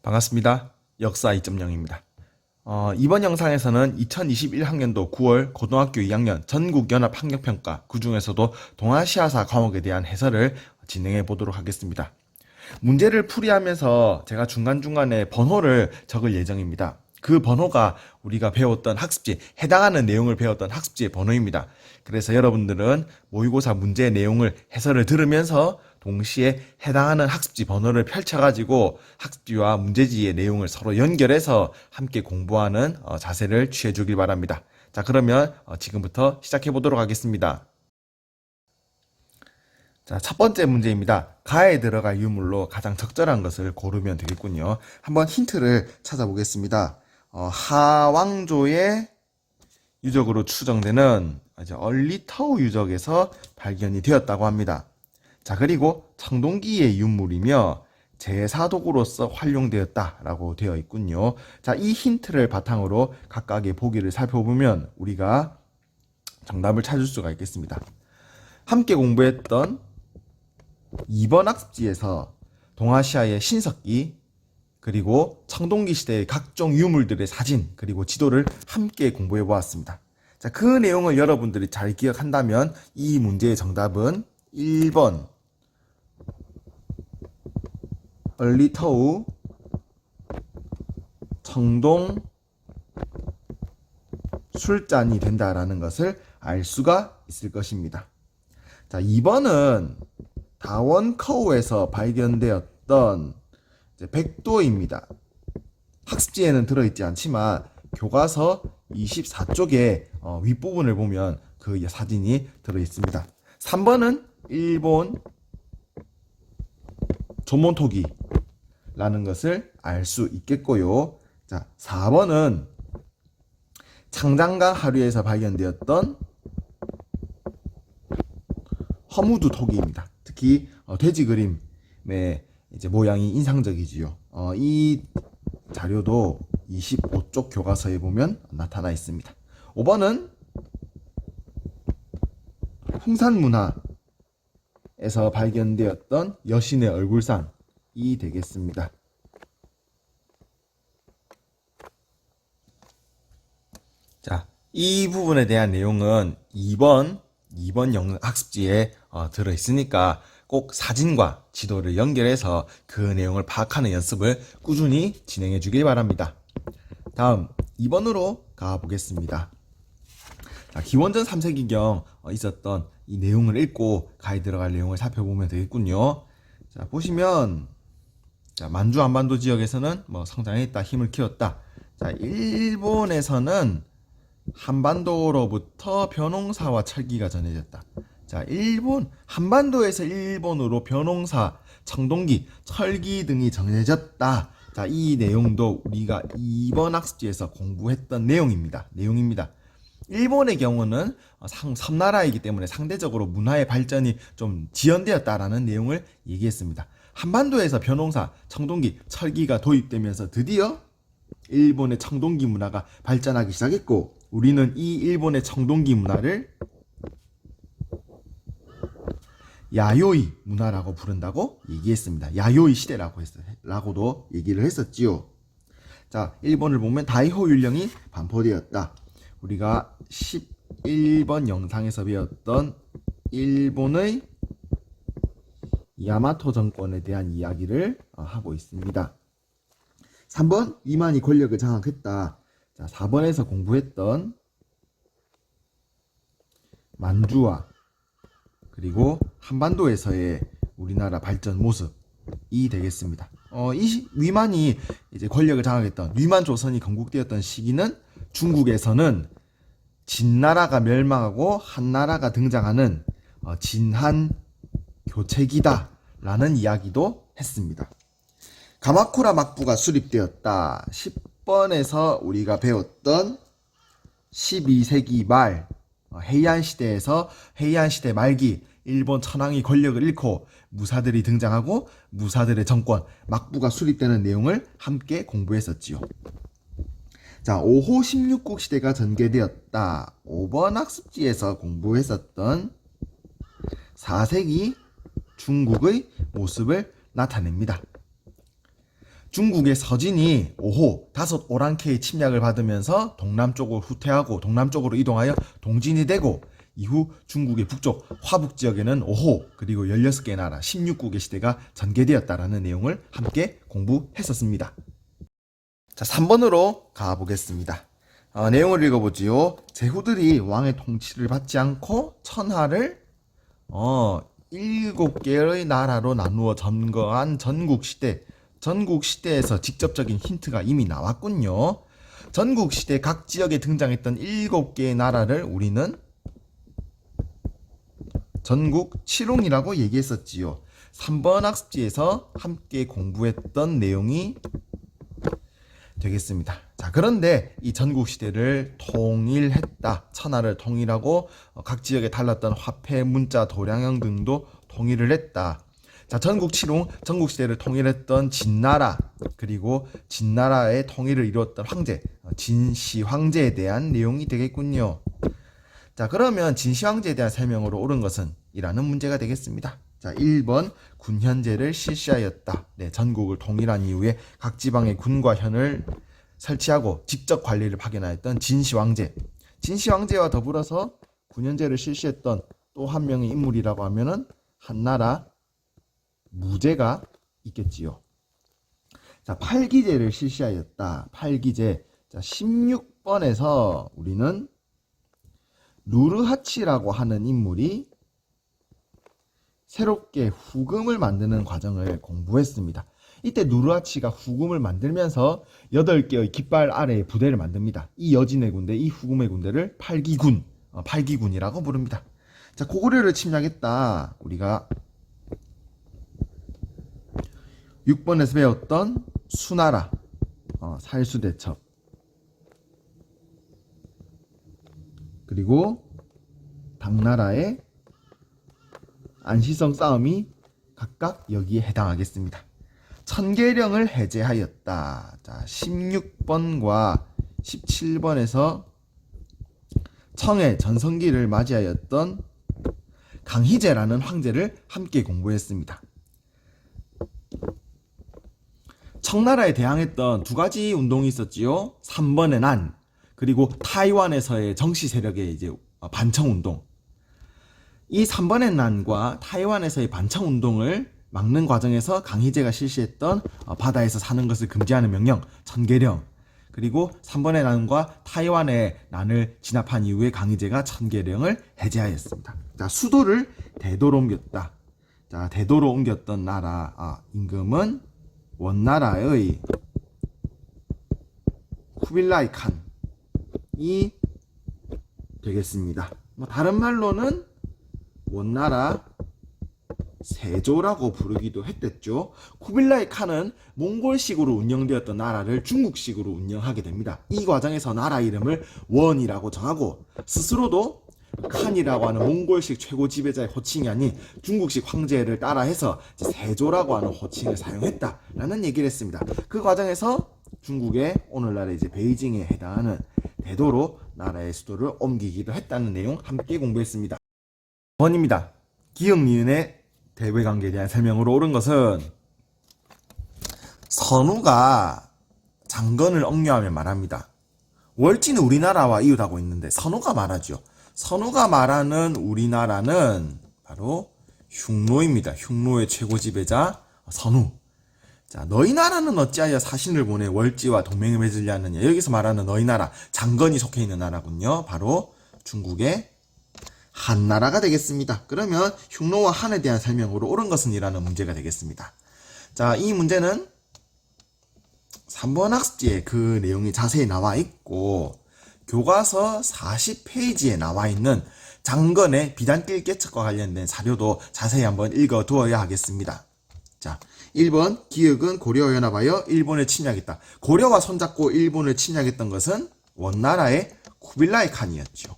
반갑습니다. 역사 2.0입니다. 이번 영상에서는 2021학년도 9월 고등학교 2학년 전국연합학력평가 그 중에서도 동아시아사 과목에 대한 해설을 진행해 보도록 하겠습니다. 문제를 풀이하면서 제가 중간중간에 번호를 적을 예정입니다. 그 번호가 우리가 배웠던 학습지, 해당하는 내용을 배웠던 학습지의 번호입니다. 그래서 여러분들은 모의고사 문제 내용을 해설을 들으면서 동시에 해당하는 학습지 번호를 펼쳐가지고 학습지와 문제지의 내용을 서로 연결해서 함께 공부하는 자세를 취해주길 바랍니다. 자, 그러면 지금부터 시작해 보도록 하겠습니다. 자, 첫 번째 문제입니다. 가에 들어갈 유물로 가장 적절한 것을 고르면 되겠군요. 한번 힌트를 찾아보겠습니다. 하왕조의 유적으로 추정되는 얼리터우 유적에서 발견이 되었다고 합니다. 자, 그리고 청동기의 유물이며 제사도구로서 활용되었다라고 되어 있군요. 자, 이 힌트를 바탕으로 각각의 보기를 살펴보면 우리가 정답을 찾을 수가 있겠습니다. 함께 공부했던 2번 학습지에서 동아시아의 신석기, 그리고 청동기 시대의 각종 유물들의 사진, 그리고 지도를 함께 공부해 보았습니다. 자, 그 내용을 여러분들이 잘 기억한다면 이 문제의 정답은 1번 얼리터우 청동 술잔이 된다라는 것을 알 수가 있을 것입니다. 자, 2번은 다원커우에서 발견되었던 백도입니다. 학습지에는 들어있지 않지만 교과서 24쪽에 윗부분을 보면 그 사진이 들어있습니다. 3번은 일본 조몬토기라는 것을 알 수 있겠고요. 자, 4번은 창장강 하류에서 발견되었던 허무두 토기입니다. 특히 돼지 그림의 모양이 인상적이지요. 이 자료도 25쪽 교과서에 보면 나타나 있습니다. 5번은 홍산문화에서 발견되었던 여신의 얼굴상이 되겠습니다. 자, 이 부분에 대한 내용은 2번 학습지에 들어있으니까 꼭 사진과 지도를 연결해서 그 내용을 파악하는 연습을 꾸준히 진행해 주길 바랍니다. 다음 2번으로 가보겠습니다. 자, 기원전 3세기경 있었던 이 내용을 읽고 가에 들어갈 내용을 살펴보면 되겠군요. 자, 보시면 만주 한반도 지역에서는 성장했다, 힘을 키웠다. 자, 일본에서는 한반도로부터 벼농사와 철기가 전해졌다. 자, 한반도에서 일본으로 벼농사, 청동기, 철기 등이 전해졌다. 자, 이 내용도 우리가 2번 학습지에서 공부했던 내용입니다. 일본의 경우는 섬나라이기 때문에 상대적으로 문화의 발전이 좀 지연되었다라는 내용을 얘기했습니다. 한반도에서 벼농사, 청동기, 철기가 도입되면서 드디어 일본의 청동기 문화가 발전하기 시작했고, 우리는 이 일본의 청동기 문화를 야요이 문화라고 부른다고 얘기했습니다. 야요이 시대라고도 얘기를 했었지요. 자, 일본을 보면 다이호 율령이 반포되었다. 우리가 11번 영상에서 배웠던 일본의 야마토 정권에 대한 이야기를 하고 있습니다. 3번 위만이 권력을 장악했다. 자, 4번에서 공부했던 만주와 그리고 한반도에서의 우리나라 발전 모습이 되겠습니다. 이 위만이 권력을 장악했던 위만 조선이 건국되었던 시기는 중국에서는 진나라가 멸망하고 한나라가 등장하는 진한 교체기다라는 이야기도 했습니다. 가마쿠라 막부가 수립되었다. 10번에서 우리가 배웠던 12세기 말 헤이안시대 말기 일본 천황이 권력을 잃고 무사들이 등장하고 무사들의 정권 막부가 수립되는 내용을 함께 공부했었지요. 자, 5호 16국 시대가 전개되었다. 5번 학습지에서 공부했었던 4세기 중국의 모습을 나타냅니다. 중국의 서진이 5호, 5오랑캐의 침략을 받으면서 동남쪽으로 후퇴하고 동남쪽으로 이동하여 동진이 되고 이후 중국의 북쪽 화북 지역에는 5호 그리고 16개의 나라 16국의 시대가 전개되었다라는 내용을 함께 공부했었습니다. 자, 3번으로 가보겠습니다. 내용을 읽어보지요. 제후들이 왕의 통치를 받지 않고 천하를 7개의 나라로 나누어 점거한 전국시대. 전국시대에서 직접적인 힌트가 이미 나왔군요. 전국시대 각 지역에 등장했던 7개의 나라를 우리는 전국칠홍이라고 얘기했었지요. 3번 학습지에서 함께 공부했던 내용이 되겠습니다. 자, 그런데 이 전국시대를 통일했다. 천하를 통일하고 각 지역에 달랐던 화폐, 문자, 도량형 등도 통일을 했다. 자, 전국칠홍, 전국시대를 통일했던 진나라, 그리고 진나라의 통일을 이루었던 황제, 진시 황제에 대한 내용이 되겠군요. 자, 그러면 진시 황제에 대한 설명으로 옳은 것은? 이라는 문제가 되겠습니다. 자, 1번 군현제를 실시하였다. 네, 전국을 통일한 이후에 각 지방의 군과 현을 설치하고 직접 관리를 파견하였던 진시 황제. 진시 황제와 더불어서 군현제를 실시했던 또 한 명의 인물이라고 하면은 한나라 무제가 있겠지요. 자, 팔기제를 실시하였다. 팔기제. 자, 16번에서 우리는 누르하치라고 하는 인물이 새롭게 후금을 만드는 과정을 공부했습니다. 이때 누르하치가 후금을 만들면서 8개의 깃발 아래에 부대를 만듭니다. 이 여진의 군대, 이 후금의 군대를 팔기군, 팔기군이라고 부릅니다. 자, 고구려를 침략했다. 우리가 6번에서 배웠던 수나라, 살수대첩, 그리고 당나라의 안시성 싸움이 각각 여기에 해당하겠습니다. 천계령을 해제하였다. 자, 16번과 17번에서 청의 전성기를 맞이하였던 강희제라는 황제를 함께 공부했습니다. 청나라에 대항했던 두 가지 운동이 있었지요. 3번의 난, 그리고 타이완에서의 정치 세력의 이제 반청운동. 이 3번의 난과 타이완에서의 반청운동을 막는 과정에서 강희제가 실시했던 바다에서 사는 것을 금지하는 명령, 천계령, 그리고 3번의 난과 타이완의 난을 진압한 이후에 강희제가 천계령을 해제하였습니다. 자, 수도를 대도로 옮겼다. 자, 대도로 옮겼던 나라, 임금은 원나라의 쿠빌라이 칸이 되겠습니다. 다른 말로는 원나라 세조라고 부르기도 했댔죠. 쿠빌라이 칸은 몽골식으로 운영되었던 나라를 중국식으로 운영하게 됩니다. 이 과정에서 나라 이름을 원이라고 정하고 스스로도 칸이라고 하는 몽골식 최고 지배자의 호칭이 아닌 중국식 황제를 따라해서 세조라고 하는 호칭을 사용했다라는 얘기를 했습니다. 그 과정에서 중국의 오늘날의 이제 베이징에 해당하는 대도로 나라의 수도를 옮기기도 했다는 내용 함께 공부했습니다. 번입니다. 기역 니은의 대외관계에 대한 설명으로 옳은 것은 선우가 장건을 억류하며 말합니다. 월지는 우리나라와 이웃하고 있는데 선우가 말하죠. 선우가 말하는 우리나라는 바로 흉노입니다. 흉노의 최고 지배자 선우. 자, 너희 나라는 어찌하여 사신을 보내 월지와 동맹을 맺으려 하느냐. 여기서 말하는 너희 나라, 장건이 속해 있는 나라군요. 바로 중국의 한나라가 되겠습니다. 그러면 흉노와 한에 대한 설명으로 옳은 것은? 이라는 문제가 되겠습니다. 자, 이 문제는 3번 학습지에 그 내용이 자세히 나와 있고 교과서 40페이지에 나와 있는 장건의 비단길 개척과 관련된 사료도 자세히 한번 읽어두어야 하겠습니다. 자, 1번 기역은 고려와 연합하여 일본을 침략했다. 고려와 손잡고 일본을 침략했던 것은 원나라의 쿠빌라이 칸이었죠.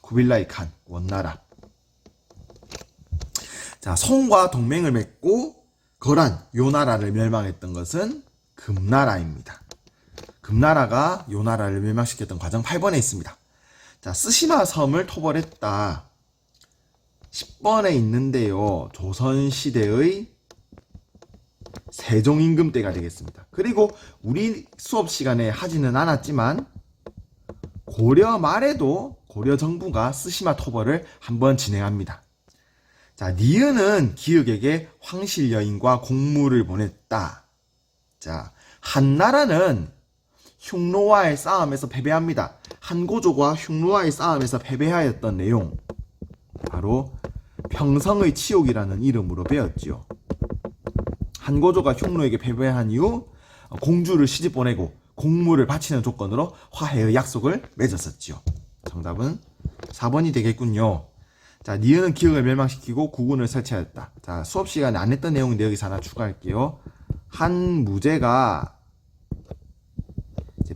쿠빌라이 칸, 원나라. 자, 송과 동맹을 맺고 거란, 요나라를 멸망했던 것은 금나라입니다. 금나라가 요나라를 멸망시켰던 과정 8번에 있습니다. 자, 쓰시마 섬을 토벌했다. 10번에 있는데요. 조선시대의 세종임금 때가 되겠습니다. 그리고 우리 수업 시간에 하지는 않았지만 고려 말에도 고려 정부가 스시마 토벌을 한번 진행합니다. 자, 니은은 기슭에게 황실 여인과 공무를 보냈다. 자, 한나라는 흉노와의 싸움에서 패배합니다. 한고조가 흉노와의 싸움에서 패배하였던 내용, 바로 평성의 치욕이라는 이름으로 배웠지요. 한고조가 흉노에게 패배한 이후 공주를 시집 보내고 공무를 바치는 조건으로 화해의 약속을 맺었었지요. 정답은 4번이 되겠군요. 자, 니은은 기슭을 멸망시키고 국군을 설치하였다. 자, 수업 시간에 안 했던 내용인데 여기서 하나 추가할게요. 한무제가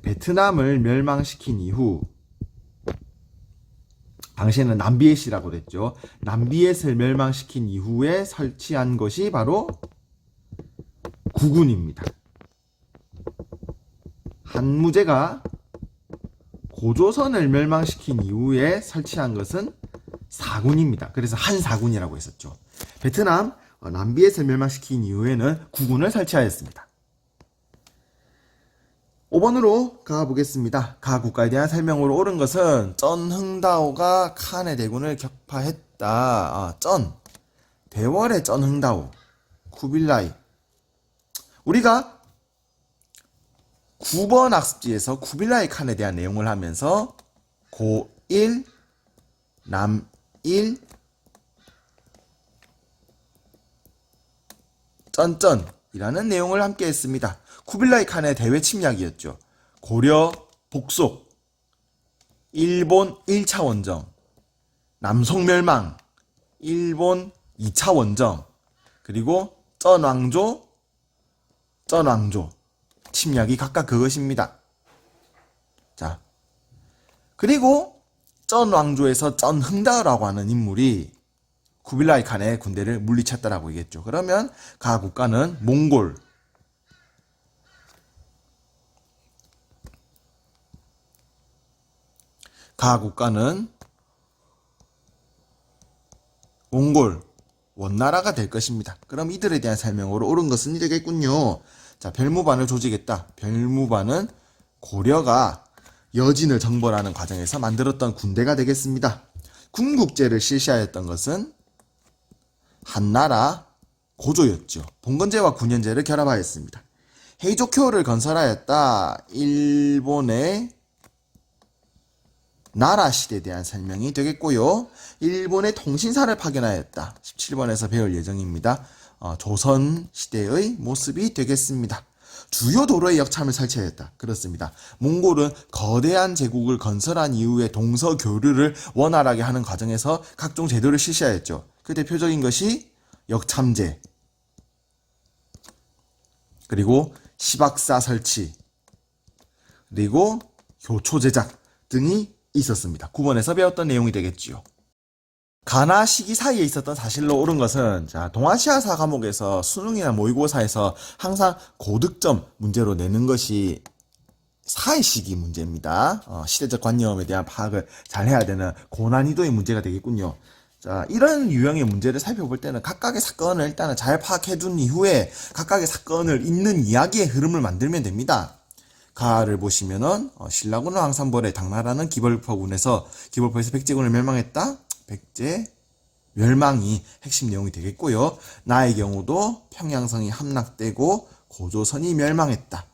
베트남을 멸망시킨 이후, 당시에는 남비엣이라고 됐죠. 남비엣을 멸망시킨 이후에 설치한 것이 바로 국군입니다. 한무제가 고조선을 멸망시킨 이후에 설치한 것은 사군입니다. 그래서 한사군이라고 했었죠. 베트남 남비엣을 멸망시킨 이후에는 국군을 설치하였습니다. 5번으로 가보겠습니다. 가 국가에 대한 설명으로 옳은 것은 쩐흥다오가 칸의 대군을 격파했다. 대월의 쩐흥다오, 쿠빌라이. 우리가 9번 학습지에서 쿠빌라이 칸에 대한 내용을 하면서 고1, 남1, 쩐쩐이라는 내용을 함께 했습니다. 쿠빌라이 칸의 대외 침략이었죠. 고려 복속, 일본 1차 원정, 남송 멸망, 일본 2차 원정, 그리고 쩐왕조 침략이 각각 그것입니다. 자, 그리고 쩐왕조에서 쩐흥다오라고 하는 인물이 쿠빌라이 칸의 군대를 물리쳤다라고 얘기했죠. 그러면 가 국가는 몽골, 원나라가 될 것입니다. 그럼 이들에 대한 설명으로 옳은 것은 이 되겠군요. 자, 별무반을 조직했다. 별무반은 고려가 여진을 정벌하는 과정에서 만들었던 군대가 되겠습니다. 군국제를 실시하였던 것은 한나라 고조였죠. 봉건제와 군현제를 결합하였습니다. 헤이조쿄를 건설하였다. 일본의 나라 시대에 대한 설명이 되겠고요. 일본의 통신사를 파견하였다. 17번에서 배울 예정입니다. 조선 시대의 모습이 되겠습니다. 주요 도로에 역참을 설치하였다. 그렇습니다. 몽골은 거대한 제국을 건설한 이후에 동서교류를 원활하게 하는 과정에서 각종 제도를 실시하였죠. 그 대표적인 것이 역참제, 그리고 시박사 설치, 그리고 교초 제작 등이 있었습니다. 9번에서 배웠던 내용이 되겠지요. 가나 시기 사이에 있었던 사실로 옳은 것은, 자, 동아시아사 과목에서 수능이나 모의고사에서 항상 고득점 문제로 내는 것이 사회 시기 문제입니다. 시대적 관념에 대한 파악을 잘 해야 되는 고난이도의 문제가 되겠군요. 자, 이런 유형의 문제를 살펴볼 때는 각각의 사건을 일단은 잘 파악해둔 이후에 각각의 사건을 잇는 이야기의 흐름을 만들면 됩니다. 가를 보시면은 신라군은 황산벌에 당나라는 기벌포에서 백제군을 멸망했다. 백제 멸망이 핵심 내용이 되겠고요. 나의 경우도 평양성이 함락되고 고조선이 멸망했다.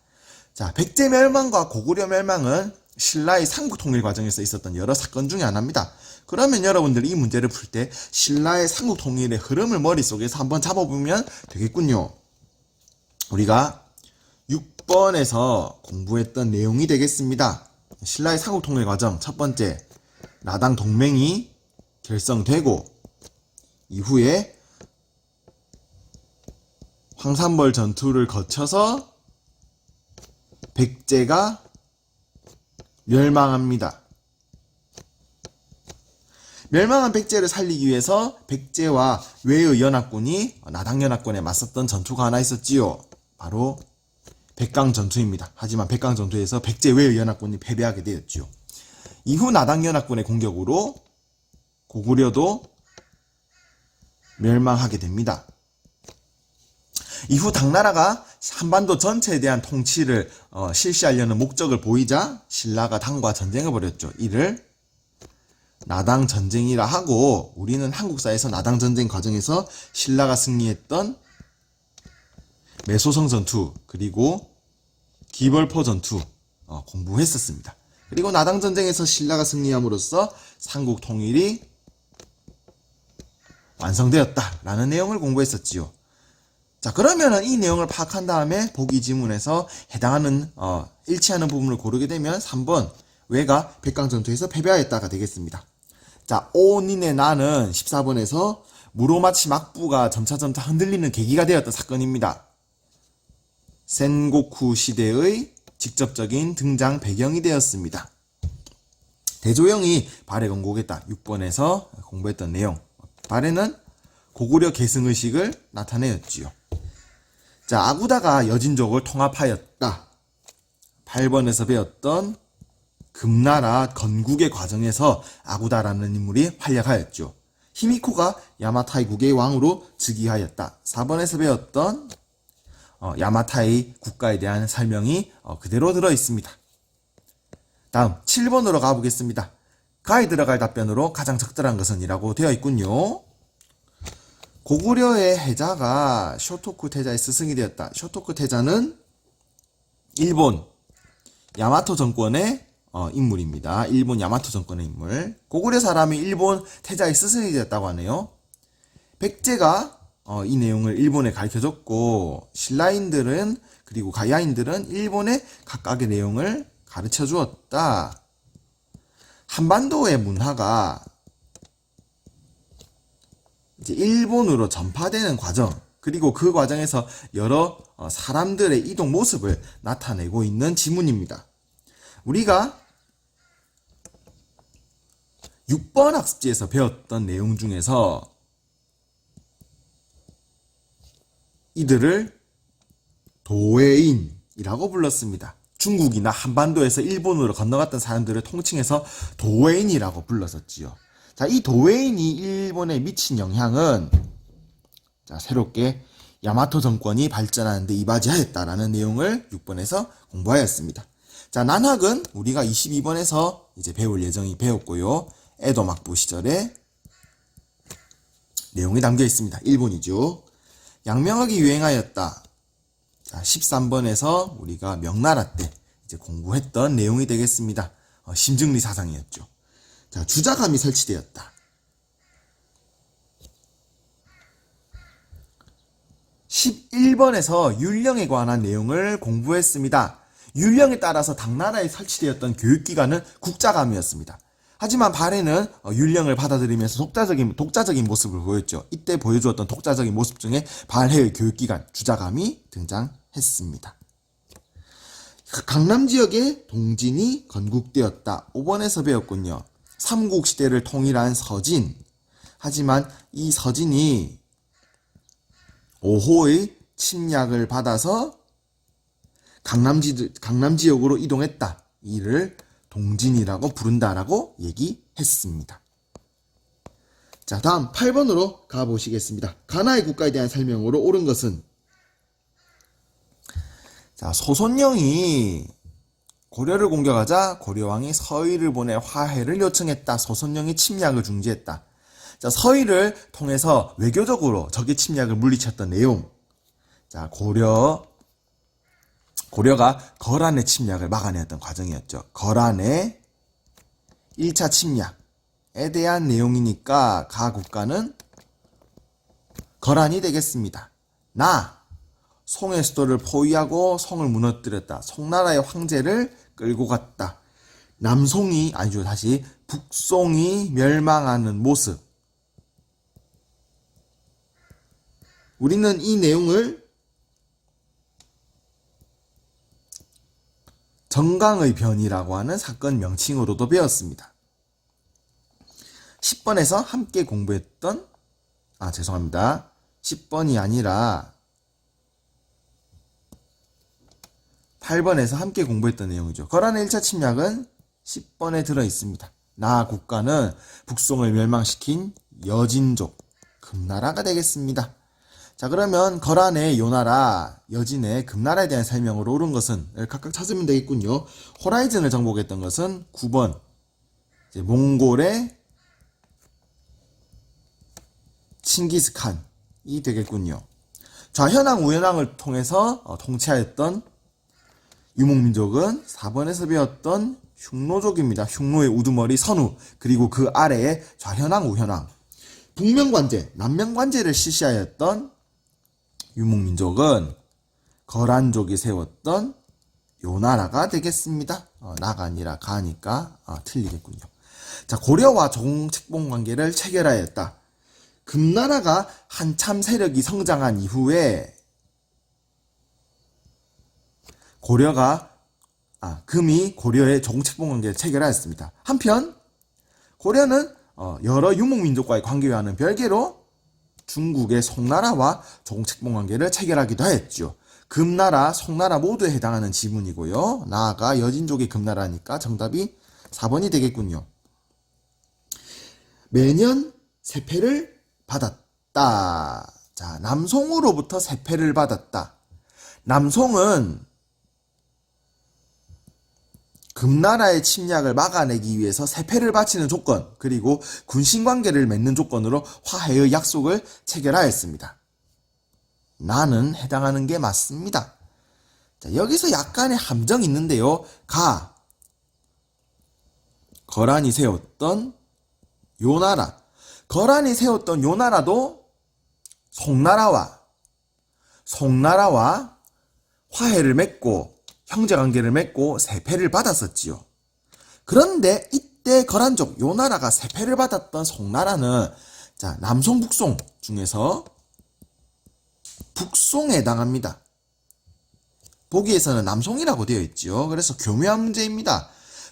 자, 백제 멸망과 고구려 멸망은 신라의 삼국 통일 과정에서 있었던 여러 사건 중에 하나입니다. 그러면 여러분들이 이 문제를 풀 때 신라의 삼국 통일의 흐름을 머릿속에서 한번 잡아보면 되겠군요. 우리가 6번에서 공부했던 내용이 되겠습니다. 신라의 삼국 통일 과정 첫 번째, 나당 동맹이 결성되고 이후에 황산벌 전투를 거쳐서 백제가 멸망합니다. 멸망한 백제를 살리기 위해서 백제와 외의 연합군이 나당연합군에 맞섰던 전투가 하나 있었지요. 바로 백강전투입니다. 하지만 백강전투에서 백제 외의 연합군이 패배하게 되었지요. 이후 나당연합군의 공격으로 고구려도 멸망하게 됩니다. 이후 당나라가 한반도 전체에 대한 통치를 실시하려는 목적을 보이자 신라가 당과 전쟁을 벌였죠. 이를 나당 전쟁이라 하고, 우리는 한국사에서 나당 전쟁 과정에서 신라가 승리했던 매소성 전투 그리고 기벌포 전투 공부했었습니다. 그리고 나당 전쟁에서 신라가 승리함으로써 삼국 통일이 완성되었다라는 내용을 공부했었지요. 자, 그러면은 이 내용을 파악한 다음에 보기 지문에서 해당하는 일치하는 부분을 고르게 되면 3번 왜가 백강전투에서 패배하였다가 되겠습니다. 자, 오닌의 나는 14번에서 무로마치 막부가 점차 흔들리는 계기가 되었던 사건입니다. 센고쿠 시대의 직접적인 등장 배경이 되었습니다. 대조영이 발해 건국했다. 6번에서 공부했던 내용. 발해는 고구려 계승의식을 나타내었지요. 자, 아구다가 여진족을 통합하였다. 8번에서 배웠던 금나라 건국의 과정에서 아구다라는 인물이 활약하였죠. 히미코가 야마타이 국의 왕으로 즉위하였다. 4번에서 배웠던 야마타이 국가에 대한 설명이 그대로 들어있습니다. 다음 7번으로 가보겠습니다. 가에 들어갈 답변으로 가장 적절한 것은 이라고 되어 있군요. 고구려의 해자가 쇼토쿠 태자의 스승이 되었다. 쇼토쿠 태자는 일본 야마토 정권의 인물입니다. 일본 야마토 정권의 인물. 고구려 사람이 일본 태자의 스승이 되었다고 하네요. 백제가 이 내용을 일본에 가르쳐줬고, 신라인들은 그리고 가야인들은 일본에 각각의 내용을 가르쳐 주었다. 한반도의 문화가 이제 일본으로 전파되는 과정, 그리고 그 과정에서 여러 사람들의 이동 모습을 나타내고 있는 지문입니다. 우리가 6번 학습지에서 배웠던 내용 중에서 이들을 도웨인이라고 불렀습니다. 중국이나 한반도에서 일본으로 건너갔던 사람들을 통칭해서 도웨인이라고 불렀었지요. 자, 이 도웨인이 일본에 미친 영향은 새롭게 야마토 정권이 발전하는데 이바지하였다라는 내용을 6번에서 공부하였습니다. 자, 난학은 우리가 22번에서 이제 배울 예정이 배웠고요. 에도 막부 시절에 내용이 담겨 있습니다. 일본이죠. 양명학이 유행하였다. 자, 13번에서 우리가 명나라 때 이제 공부했던 내용이 되겠습니다. 심증리 사상이었죠. 자, 주자감이 설치되었다. 11번에서 율령에 관한 내용을 공부했습니다. 율령에 따라서 당나라에 설치되었던 교육기관은 국자감이었습니다. 하지만 발해는 율령을 받아들이면서 독자적인 모습을 보였죠. 이때 보여주었던 독자적인 모습 중에 발해의 교육기관 주자감이 등장했습니다. 강남 지역에 동진이 건국되었다. 5번에서 배웠군요. 삼국시대를 통일한 서진. 하지만 이 서진이 5호의 침략을 받아서 강남 지역으로 이동했다. 이를 동진이라고 부른다라고 얘기했습니다. 자, 다음 8번으로 가보시겠습니다. 가나의 국가에 대한 설명으로 옳은 것은, 자, 소손영이 고려를 공격하자 고려왕이 서희를 보내 화해를 요청했다. 소손영이 침략을 중지했다. 자, 서희를 통해서 외교적으로 적의 침략을 물리쳤던 내용. 자, 고려가 거란의 침략을 막아내었던 과정이었죠. 거란의 1차 침략에 대한 내용이니까 가 국가는 거란이 되겠습니다. 송의 수도를 포위하고 송을 무너뜨렸다. 송나라의 황제를 끌고 갔다. 북송이 멸망하는 모습. 우리는 이 내용을 정강의 변이라고 하는 사건 명칭으로도 배웠습니다. 10번에서 함께 공부했던 10번이 아니라 8번에서 함께 공부했던 내용이죠. 거란의 1차 침략은 10번에 들어있습니다. 나 국가는 북송을 멸망시킨 여진족, 금나라가 되겠습니다. 자, 그러면 거란의 요나라, 여진의 금나라에 대한 설명으로 옳은 것은 각각 찾으면 되겠군요. 호라이즌을 정복했던 것은 9번 이제 몽골의 칭기스칸이 되겠군요. 좌현왕, 우현왕을 통해서 통치하였던 유목민족은 4번에서 배웠던 흉노족입니다. 흉노의 우두머리 선우, 그리고 그 아래에 좌현왕, 우현왕. 북명관제, 남명관제를 실시하였던 유목민족은 거란족이 세웠던 요나라가 되겠습니다. 나가 아니라 가니까 틀리겠군요. 자, 고려와 조공책봉 관계를 체결하였다. 금나라가 한참 세력이 성장한 이후에 금이 고려의 조공책봉 관계를 체결하였습니다. 한편 고려는 여러 유목민족과의 관계와는 별개로 중국의 송나라와 조공책봉 관계를 체결하기도 하였죠. 금나라, 송나라 모두에 해당하는 지문이고요. 나아가 여진족의 금나라니까 정답이 4번이 되겠군요. 매년 세패를 받았다. 자, 남송으로부터 세패를 받았다. 남송은 금나라의 침략을 막아내기 위해서 세패를 바치는 조건, 그리고 군신관계를 맺는 조건으로 화해의 약속을 체결하였습니다. 나는 해당하는 게 맞습니다. 자, 여기서 약간의 함정이 있는데요. 거란이 세웠던 요나라. 거란이 세웠던 요나라도 송나라와 화해를 맺고 형제관계를 맺고 세패를 받았었지요. 그런데 이때 거란족 요나라가 세패를 받았던 송나라는 자, 남송, 북송 중에서 북송에 해당합니다. 보기에서는 남송이라고 되어 있죠. 그래서 교묘한 문제입니다.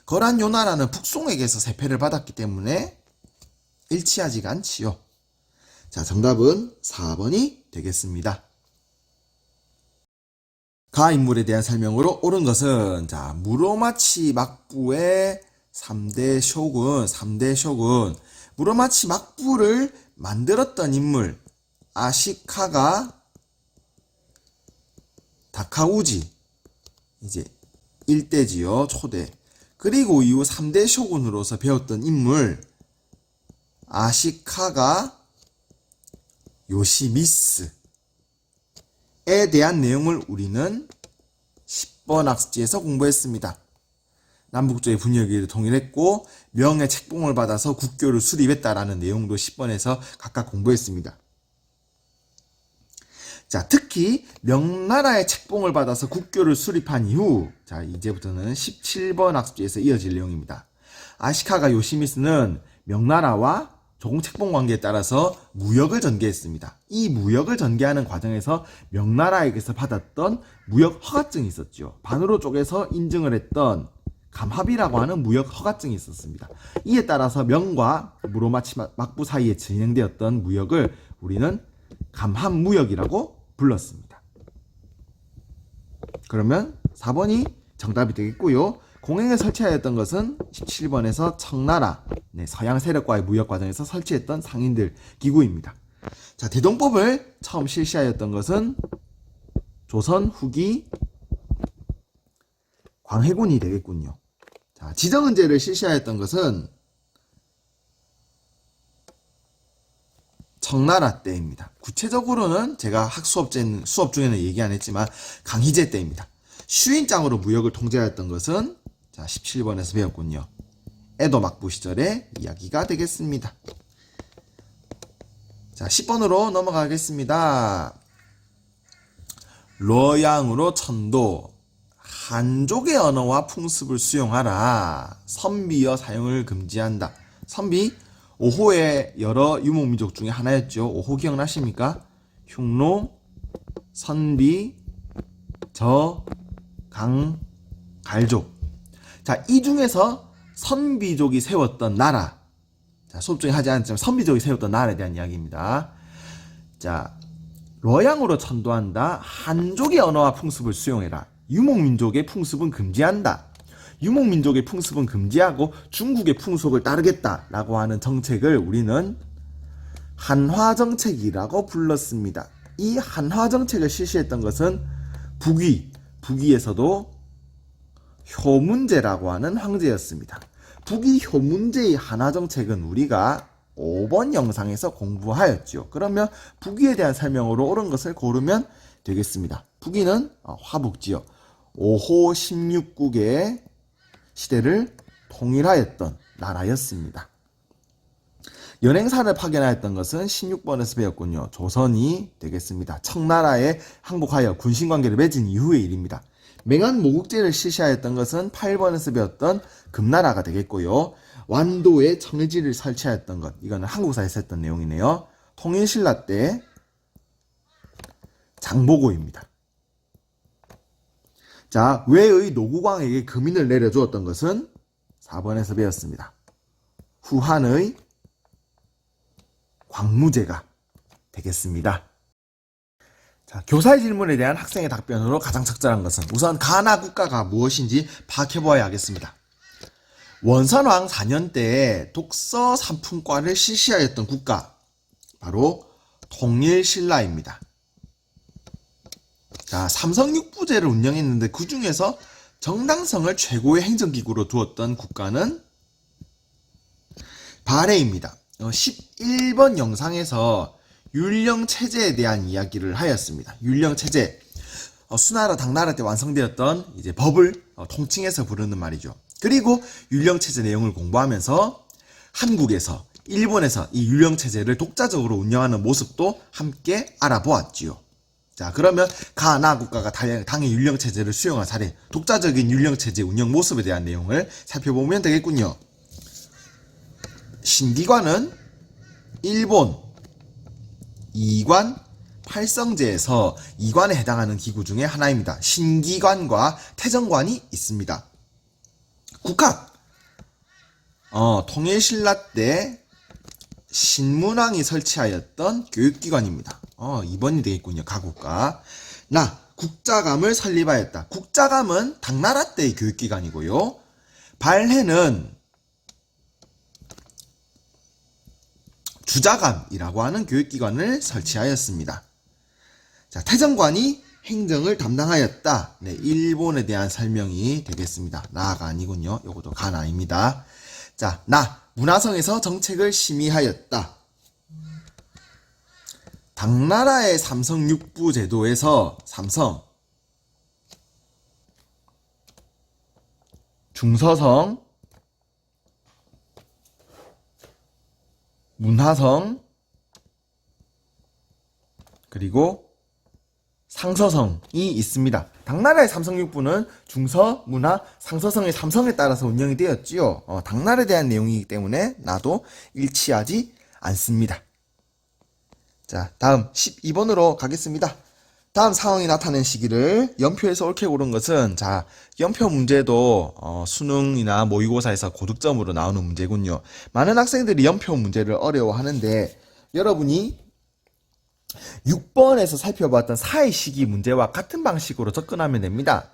거란 요나라는 북송에게서 세패를 받았기 때문에 일치하지가 않지요. 자, 정답은 4번이 되겠습니다. 가 인물에 대한 설명으로 옳은 것은 자, 무로마치 막부의 3대 쇼군. 무로마치 막부를 만들었던 인물 아시카가 다카우지 이제 일대지요. 초대. 그리고 이후 3대 쇼군으로서 배웠던 인물 아시카가 요시미스에 대한 내용을 우리는 10번 학습지에서 공부했습니다. 남북조의 분열기를 통일했고 명의 책봉을 받아서 국교를 수립했다라는 내용도 10번에서 각각 공부했습니다. 자, 특히 명나라의 책봉을 받아서 국교를 수립한 이후 자, 이제부터는 17번 학습지에서 이어질 내용입니다. 아시카가 요시미스는 명나라와 조공책봉 관계에 따라서 무역을 전개했습니다. 이 무역을 전개하는 과정에서 명나라에게서 받았던 무역 허가증이 있었죠. 반으로 쪼개서 인증을 했던 감합이라고 하는 무역 허가증이 있었습니다. 이에 따라서 명과 무로마치 막부 사이에 진행되었던 무역을 우리는 감합무역이라고 불렀습니다. 그러면 4번이 정답이 되겠고요. 공행을 설치하였던 것은 17번에서 청나라, 서양 세력과의 무역 과정에서 설치했던 상인들 기구입니다. 자, 대동법을 처음 실시하였던 것은 조선 후기 광해군이 되겠군요. 자, 지정은제를 실시하였던 것은 청나라 때입니다. 구체적으로는 제가 수업 중에는 얘기 안 했지만 강희제 때입니다. 슈인장으로 무역을 통제하였던 것은 자, 17번에서 배웠군요. 에도 막부 시절의 이야기가 되겠습니다. 자, 10번으로 넘어가겠습니다. 러양으로 천도, 한족의 언어와 풍습을 수용하라. 선비어 사용을 금지한다. 선비, 5호의 여러 유목민족 중에 하나였죠. 5호 기억나십니까? 흉노, 선비, 갈족. 자, 이 중에서 선비족이 세웠던 나라. 자, 수업 중에 하지 않았지만 선비족이 세웠던 나라에 대한 이야기입니다. 자, 러양으로 천도한다. 한족의 언어와 풍습을 수용해라. 유목민족의 풍습은 금지한다. 유목민족의 풍습은 금지하고 중국의 풍속을 따르겠다라고 하는 정책을 우리는 한화정책이라고 불렀습니다. 이 한화 정책을 실시했던 것은 북위에서도 효문제라고 하는 황제였습니다. 북위 효문제의 한화 정책은 우리가 5번 영상에서 공부하였죠. 그러면 북위에 대한 설명으로 옳은 것을 고르면 되겠습니다. 북위는 화북지역 5호 16국의 시대를 통일하였던 나라였습니다. 연행사를 파견하였던 것은 16번에서 배웠군요. 조선이 되겠습니다. 청나라에 항복하여 군신관계를 맺은 이후의 일입니다. 맹한 모국제를 실시하였던 것은 8번에서 배웠던 금나라가 되겠고요. 완도에 청해지를 설치하였던 것, 이거는 한국사에서 했던 내용이네요. 통일신라 때 장보고입니다. 자, 외의 노국왕에게 금인을 내려주었던 것은 4번에서 배웠습니다. 후한의 광무제가 되겠습니다. 자, 교사의 질문에 대한 학생의 답변으로 가장 적절한 것은 우선 가나 국가가 무엇인지 파악해보아야 하겠습니다. 원산왕 4년 때 독서 삼품과를 실시하였던 국가, 바로 통일신라입니다. 자, 삼성육부제를 운영했는데 그 중에서 정당성을 최고의 행정기구로 두었던 국가는 발해입니다. 11번 영상에서 율령체제에 대한 이야기를 하였습니다. 율령체제, 수나라 당나라 때 완성되었던 이제 법을 통칭해서 부르는 말이죠. 그리고 율령체제 내용을 공부하면서 한국에서, 일본에서 이 율령체제를 독자적으로 운영하는 모습도 함께 알아보았지요. 자, 그러면 가나 국가가 당의 율령체제를 수용한 사례, 독자적인 율령체제 운영 모습에 대한 내용을 살펴보면 되겠군요. 신기관은 일본 이관 팔성제에서 이관에 해당하는 기구 중에 하나입니다. 신기관과 태정관이 있습니다. 국학, 통일신라 때 신문왕이 설치하였던 교육기관입니다. 2번이 되겠군요. 가국가. 국자감을 설립하였다. 국자감은 당나라 때의 교육기관이고요. 발해는 주자감이라고 하는 교육기관을 설치하였습니다. 자, 태정관이 행정을 담당하였다. 네, 일본에 대한 설명이 되겠습니다. 나가 아니군요. 요것도 가나입니다. 자, 문화성에서 정책을 심의하였다. 당나라의 삼성육부 제도에서 삼성, 중서성, 문화성, 그리고 상서성이 있습니다. 당나라의 삼성육부는 중서, 문화, 상서성의 삼성에 따라서 운영이 되었지요. 당나라에 대한 내용이기 때문에 나도 일치하지 않습니다. 자, 다음 12번으로 가겠습니다. 다음 상황이 나타낸 시기를 연표에서 옳게 고른 것은, 자, 연표 문제도 수능이나 모의고사에서 고득점으로 나오는 문제군요. 많은 학생들이 연표 문제를 어려워하는데 여러분이 6번에서 살펴봤던 사회 시기 문제와 같은 방식으로 접근하면 됩니다.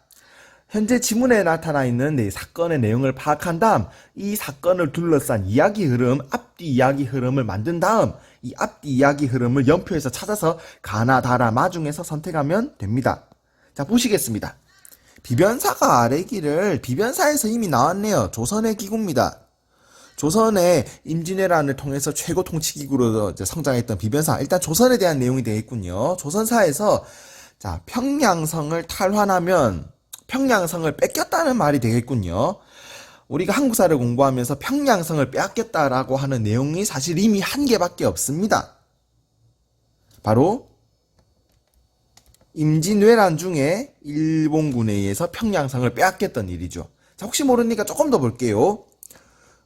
현재 지문에 나타나 있는 사건의 내용을 파악한 다음 이 사건을 둘러싼 이야기 흐름, 앞뒤 이야기 흐름을 만든 다음 이 앞뒤 이야기 흐름을 연표에서 찾아서 가나, 다라, 마 중에서 선택하면 됩니다. 자, 보시겠습니다. 비변사가 아래기를 비변사에서 이미 나왔네요. 조선의 기구입니다. 조선의 임진왜란을 통해서 최고 통치기구로 성장했던 비변사. 일단 조선에 대한 내용이 되겠군요. 조선사에서 자, 평양성을 탈환하면 평양성을 뺏겼다는 말이 되겠군요. 우리가 한국사를 공부하면서 평양성을 빼앗겼다라고 하는 내용이 사실 이미 한 개밖에 없습니다. 바로 임진왜란 중에 일본군에 의해서 평양성을 빼앗겼던 일이죠. 자, 혹시 모르니까 조금 더 볼게요.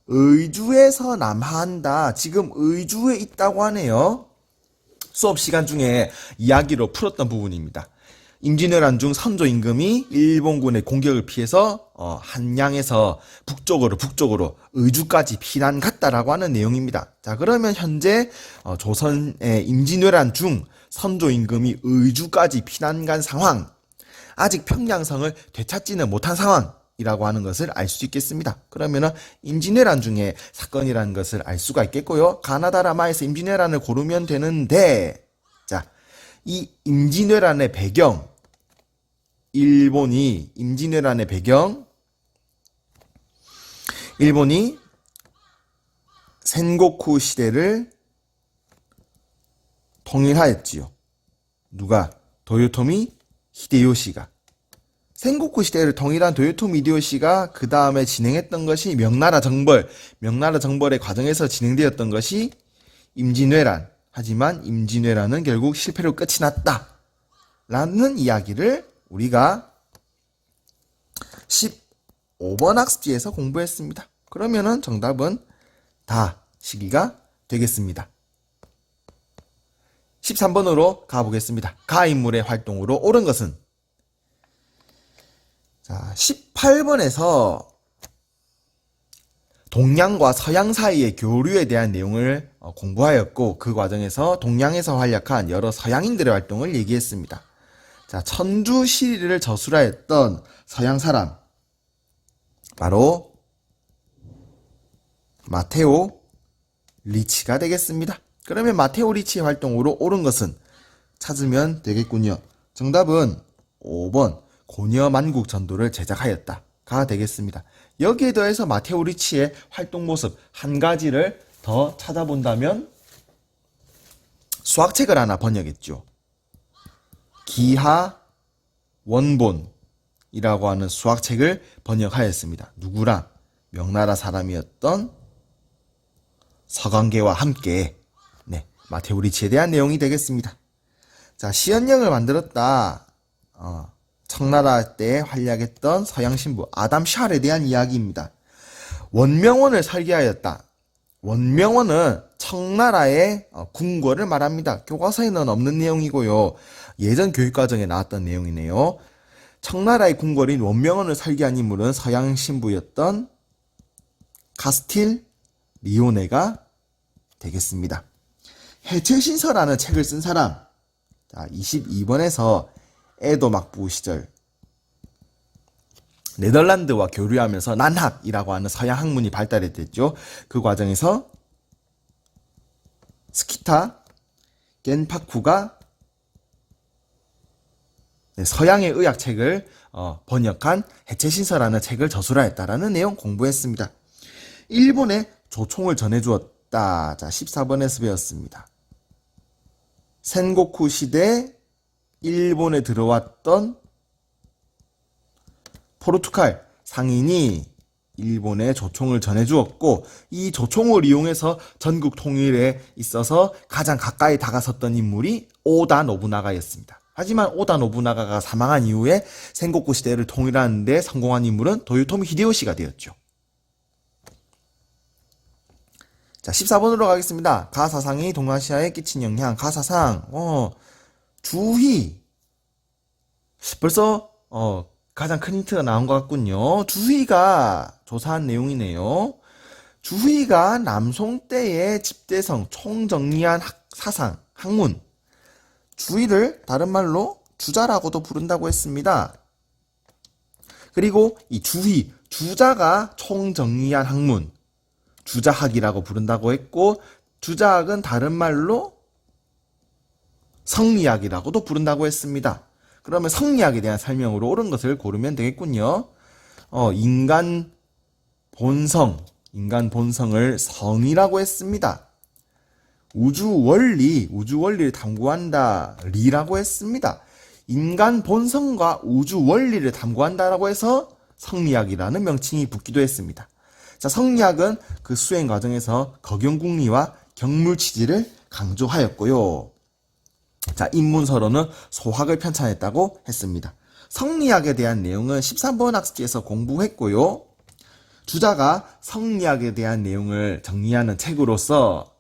의주에서 남하한다. 지금 의주에 있다고 하네요. 수업 시간 중에 이야기로 풀었던 부분입니다. 임진왜란 중 선조 임금이 일본군의 공격을 피해서 한양에서 북쪽으로 의주까지 피난 갔다라고 하는 내용입니다. 자, 그러면 현재 조선의 임진왜란 중 선조 임금이 의주까지 피난 간 상황, 아직 평양성을 되찾지는 못한 상황이라고 하는 것을 알 수 있겠습니다. 그러면은 임진왜란 중에 사건이라는 것을 알 수가 있겠고요. 가나다라마에서 임진왜란을 고르면 되는데, 자, 이 임진왜란의 배경, 임진왜란의 배경, 일본이 센고쿠 시대를 통일하였지요. 누가? 도요토미 히데요시가. 센고쿠 시대를 통일한 도요토미 히데요시가 그 다음에 진행했던 것이 명나라 정벌의 과정에서 진행되었던 것이 임진왜란. 하지만 임진왜란은 결국 실패로 끝이 났다. 라는 이야기를 우리가 15번 학습지에서 공부했습니다. 그러면은 정답은 다 시기가 되겠습니다. 13번으로 가보겠습니다. 가 인물의 활동으로 옳은 것은? 자, 18번에서 동양과 서양 사이의 교류에 대한 내용을 공부하였고 그 과정에서 동양에서 활약한 여러 서양인들의 활동을 얘기했습니다. 자, 천주 시리를 저술하였던 서양 사람 바로 마테오 리치가 되겠습니다. 그러면 마테오 리치의 활동으로 옳은 것은 찾으면 되겠군요. 정답은 5번 고려 만국 전도를 제작하였다가 되겠습니다. 여기에 더해서 마테오 리치의 활동 모습 한 가지를 더 찾아본다면 수학책을 하나 번역했죠. 기하 원본이라고 하는 수학책을 번역하였습니다. 누구랑? 명나라 사람이었던 서강계와 함께 마테오 리치에 대한 내용이 되겠습니다. 자, 시연령을 만들었다. 청나라 때 활약했던 서양 신부 아담 샬에 대한 이야기입니다. 원명원을 설계하였다. 원명원은 청나라의 궁궐을 말합니다. 교과서에는 없는 내용이고요. 예전 교육과정에 나왔던 내용이네요. 청나라의 궁궐인 원명원을 설계한 인물은 서양 신부였던 카스틸 리오네가 되겠습니다. 해체신서라는 책을 쓴 사람. 자, 22번에서 에도 막부 시절 네덜란드와 교류하면서 난학이라고 하는 서양 학문이 발달했죠. 그 과정에서 스키타 겐파쿠가 서양의 의학책을 번역한 해체신서라는 책을 저술하였다라는 내용 공부했습니다. 일본에 조총을 전해주었다. 자, 14번에서 배웠습니다. 센고쿠 시대 일본에 들어왔던 포르투갈 상인이 일본에 조총을 전해주었고 이 조총을 이용해서 전국 통일에 있어서 가장 가까이 다가섰던 인물이 오다 노부나가였습니다. 하지만 오다 노부나가가 사망한 이후에 센고쿠 시대를 통일하는 데 성공한 인물은 도요토미 히데요시가 되었죠. 자, 14번으로 가겠습니다. 가사상이 동아시아에 끼친 영향. 가사상 주희. 벌써 가장 큰 힌트가 나온 것 같군요. 주희가 조사한 내용이네요. 주희가 남송 때의 집대성 총정리한 사상, 학문. 주희를 다른 말로 주자라고도 부른다고 했습니다. 그리고 이 주희, 주자가 총정리한 학문, 주자학이라고 부른다고 했고 주자학은 다른 말로 성리학이라고도 부른다고 했습니다. 그러면 성리학에 대한 설명으로 옳은 것을 고르면 되겠군요. 인간 본성을 성이라고 했습니다. 우주원리를 탐구한다 리라고 했습니다. 인간 본성과 우주 원리를 탐구한다라고 해서 성리학이라는 명칭이 붙기도 했습니다. 자, 성리학은 그 수행 과정에서 거경궁리와 경물치지를 강조하였고요. 자, 인문서로는 소학을 편찬했다고 했습니다. 성리학에 대한 내용은 13번 학습지에서 공부했고요. 주자가 성리학에 대한 내용을 정리하는 책으로서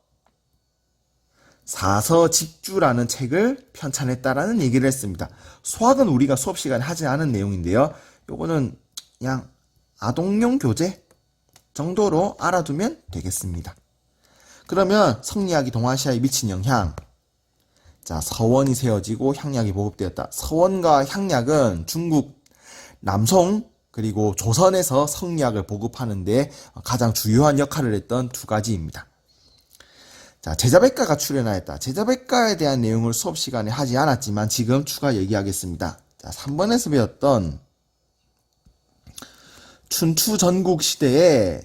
사서직주라는 책을 편찬했다라는 얘기를 했습니다. 소학은 우리가 수업 시간에 하지 않은 내용인데요. 요거는 그냥 아동용 교재 정도로 알아두면 되겠습니다. 그러면 성리학이 동아시아에 미친 영향. 자, 서원이 세워지고 향약이 보급되었다. 서원과 향약은 중국 남송 그리고 조선에서 성리학을 보급하는 데 가장 주요한 역할을 했던 두 가지입니다. 자, 제자백가가 출연하였다. 제자백가에 대한 내용을 수업 시간에 하지 않았지만 지금 추가 얘기하겠습니다. 자, 3번에서 배웠던 춘추 전국 시대에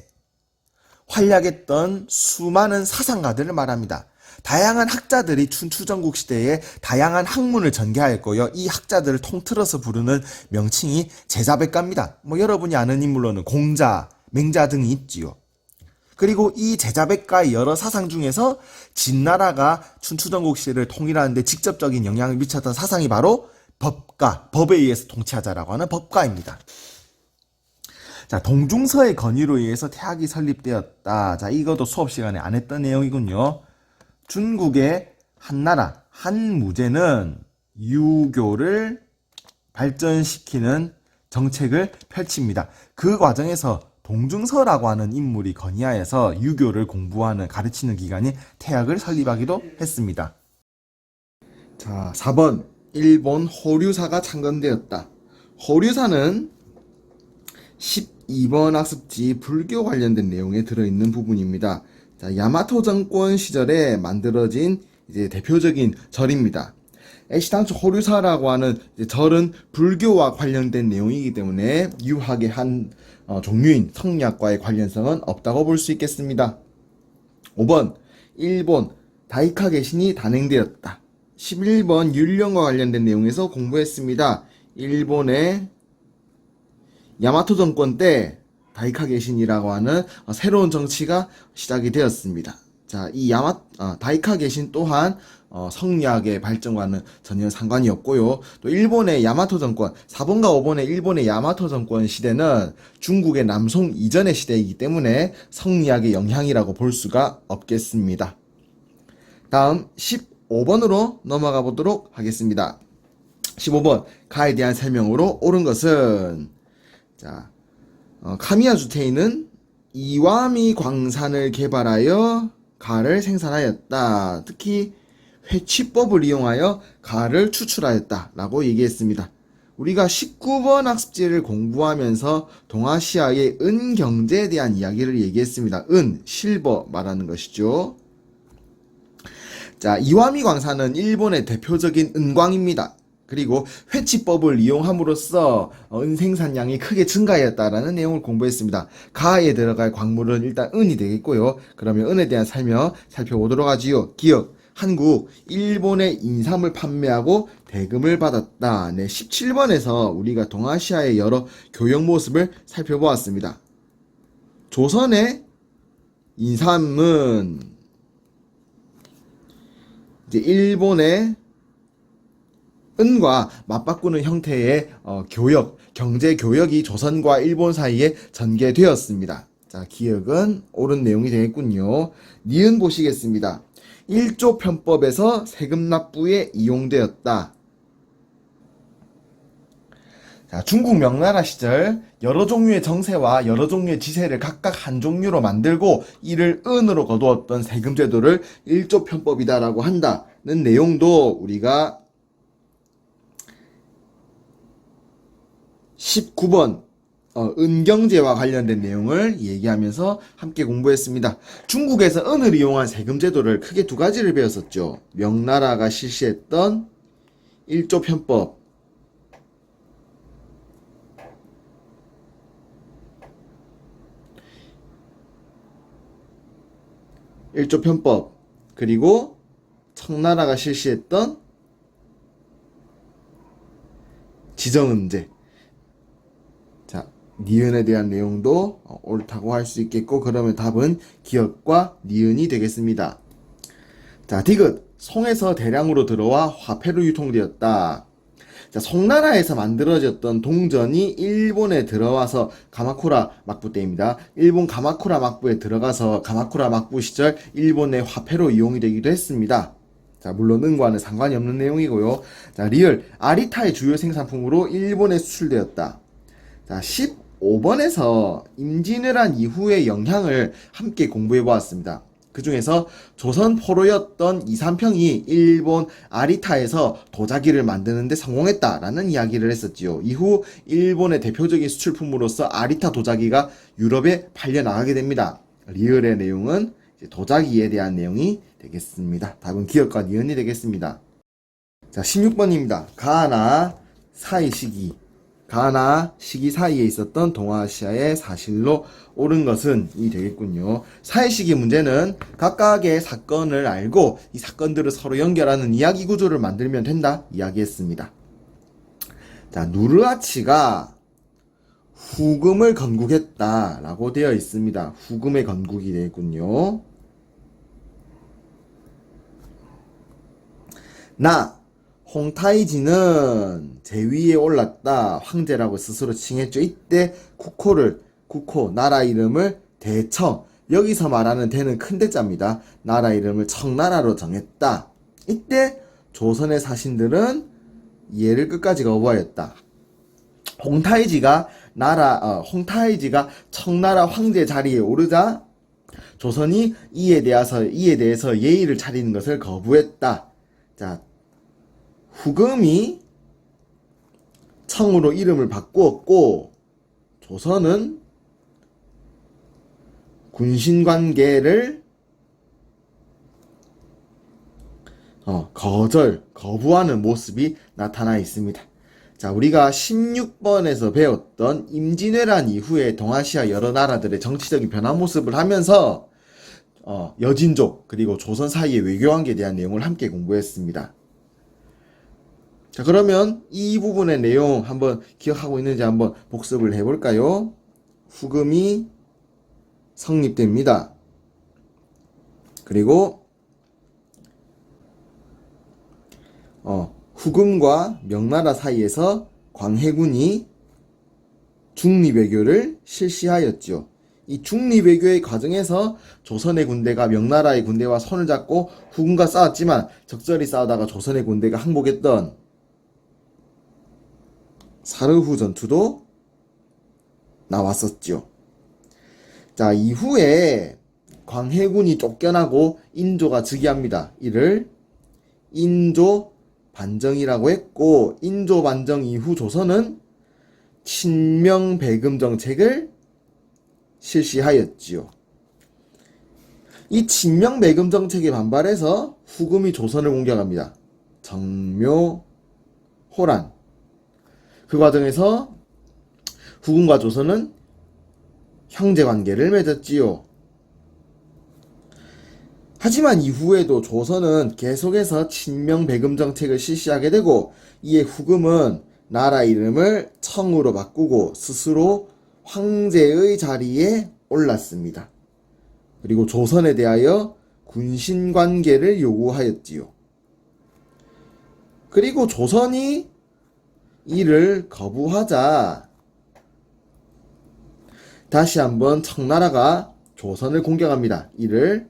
활약했던 수많은 사상가들을 말합니다. 다양한 학자들이 춘추 전국 시대에 다양한 학문을 전개하였고요. 이 학자들을 통틀어서 부르는 명칭이 제자백가입니다. 여러분이 아는 인물로는 공자, 맹자 등이 있지요. 그리고 이 제자백가의 여러 사상 중에서 진나라가 춘추 전국 시대를 통일하는 데 직접적인 영향을 미쳤던 사상이 바로 법가, 법에 의해서 통치하자라고 하는 법가입니다. 자, 동중서의 건의로 의해서 태학이 설립되었다. 자, 이것도 수업 시간에 안 했던 내용이군요. 중국의 한나라, 한무제는 유교를 발전시키는 정책을 펼칩니다. 그 과정에서 동중서라고 하는 인물이 건의하여서 유교를 공부하는, 가르치는 기관인 태학을 설립하기도 했습니다. 자, 4번. 일본 호류사가 창건되었다. 호류사는 12번 학습지 불교 관련된 내용에 들어있는 부분입니다. 자, 야마토 정권 시절에 만들어진 이제 대표적인 절입니다. 애시당초 호류사라고 하는 절은 불교와 관련된 내용이기 때문에 유학의 한 종류인 성리학과의 관련성은 없다고 볼 수 있겠습니다. 5번. 일본 다이카 개신이 단행되었다. 11번 율령과 관련된 내용에서 공부했습니다. 일본의 야마토 정권 때 다이카 개신이라고 하는 새로운 정치가 시작이 되었습니다. 자, 이 다이카 개신 또한 성리학의 발전과는 전혀 상관이 없고요. 또 일본의 야마토 정권, 4번과 5번의 일본의 야마토 정권 시대는 중국의 남송 이전의 시대이기 때문에 성리학의 영향이라고 볼 수가 없겠습니다. 다음 15번으로 넘어가 보도록 하겠습니다. 15번 가에 대한 설명으로 옳은 것은, 자, 카미야 주테이는 이와미 광산을 개발하여 가를 생산하였다. 특히 회취법을 이용하여 가를 추출하였다 라고 얘기했습니다. 우리가 19번 학습지를 공부하면서 동아시아의 은경제에 대한 이야기를 얘기했습니다. 은, 실버 말하는 것이죠. 자, 이와미 광산은 일본의 대표적인 은광입니다. 그리고 회취법을 이용함으로써 은생산량이 크게 증가하였다라는 내용을 공부했습니다. 가에 들어갈 광물은 일단 은이 되겠고요. 그러면 은에 대한 설명 살펴보도록 하지요. 기억, 한국, 일본에 인삼을 판매하고 대금을 받았다. 네, 17번에서 우리가 동아시아의 여러 교역 모습을 살펴보았습니다. 조선의 인삼은 이제 일본의 은과 맞바꾸는 형태의 교역, 경제 교역이 조선과 일본 사이에 전개되었습니다. 자, 기억은 옳은 내용이 되겠군요. 니은 보시겠습니다. 1조 편법에서 세금 납부에 이용되었다. 자, 중국 명나라 시절 여러 종류의 정세와 여러 종류의 지세를 각각 한 종류로 만들고 이를 은으로 거두었던 세금 제도를 1조 편법이다라고 한다는 내용도 우리가 19번 은경제와 관련된 내용을 얘기하면서 함께 공부했습니다. 중국에서 은을 이용한 세금 제도를 크게 두 가지를 배웠었죠. 명나라가 실시했던 1조 편법, 그리고 청나라가 실시했던 지정은제. 자, 니은에 대한 내용도 옳다고 할 수 있겠고, 그러면 답은 기역과 니은이 되겠습니다. 자, 디귿. 송에서 대량으로 들어와 화폐로 유통되었다. 자, 송나라에서 만들어졌던 동전이 일본에 들어와서 가마쿠라 막부 때입니다. 일본 가마쿠라 막부에 들어가서 가마쿠라 막부 시절 일본의 화폐로 이용이 되기도 했습니다. 자, 물론 은과는 상관이 없는 내용이고요. 자, 리을. 아리타의 주요 생산품으로 일본에 수출되었다. 자, 15번에서 임진왜란 이후의 영향을 함께 공부해 보았습니다. 그 중에서 조선 포로였던 이삼평이 일본 아리타에서 도자기를 만드는데 성공했다라는 이야기를 했었지요. 이후 일본의 대표적인 수출품으로서 아리타 도자기가 유럽에 팔려나가게 됩니다. 리을의 내용은 도자기에 대한 내용이 되겠습니다. 답은 기역과 니은이 되겠습니다. 자, 16번입니다. 가나 시기 사이에 있었던 동아시아의 사실로 옳은 것은 이 되겠군요. 사이 시기 문제는 각각의 사건을 알고 이 사건들을 서로 연결하는 이야기 구조를 만들면 된다 이야기했습니다. 자, 누르하치가 후금을 건국했다 라고 되어 있습니다. 후금의 건국이 되겠군요. 홍타이지는 제위에 올랐다. 황제라고 스스로 칭했죠. 이때 국호, 나라 이름을 대청. 여기서 말하는 대는 큰 대자입니다. 나라 이름을 청나라로 정했다. 이때 조선의 사신들은 이해를 끝까지 거부하였다. 홍타이지가 청나라 황제 자리에 오르자 조선이 이에 대해서 예의를 차리는 것을 거부했다. 자, 후금이 청으로 이름을 바꾸었고 조선은 군신관계를 거부하는 모습이 나타나 있습니다. 자, 우리가 16번에서 배웠던 임진왜란 이후에 동아시아 여러 나라들의 정치적인 변화 모습을 하면서 여진족 그리고 조선 사이의 외교관계에 대한 내용을 함께 공부했습니다. 자, 그러면 이 부분의 내용 한번 기억하고 있는지 한번 복습을 해볼까요? 후금이 성립됩니다. 그리고 후금과 명나라 사이에서 광해군이 중립외교를 실시하였죠. 이 중립외교의 과정에서 조선의 군대가 명나라의 군대와 손을 잡고 후금과 싸웠지만 적절히 싸우다가 조선의 군대가 항복했던 사르후 전투도 나왔었죠. 자, 이후에 광해군이 쫓겨나고 인조가 즉위합니다. 이를 인조 반정이라고 했고, 인조 반정 이후 조선은 친명배금 정책을 실시하였지요. 이 친명배금 정책에 반발해서 후금이 조선을 공격합니다. 정묘, 호란. 그 과정에서 후금과 조선은 형제관계를 맺었지요. 하지만 이후에도 조선은 계속해서 친명배금 정책을 실시하게 되고 이에 후금은 나라 이름을 청으로 바꾸고 스스로 황제의 자리에 올랐습니다. 그리고 조선에 대하여 군신관계를 요구하였지요. 그리고 조선이 이를 거부하자 다시 한번 청나라가 조선을 공격합니다. 이를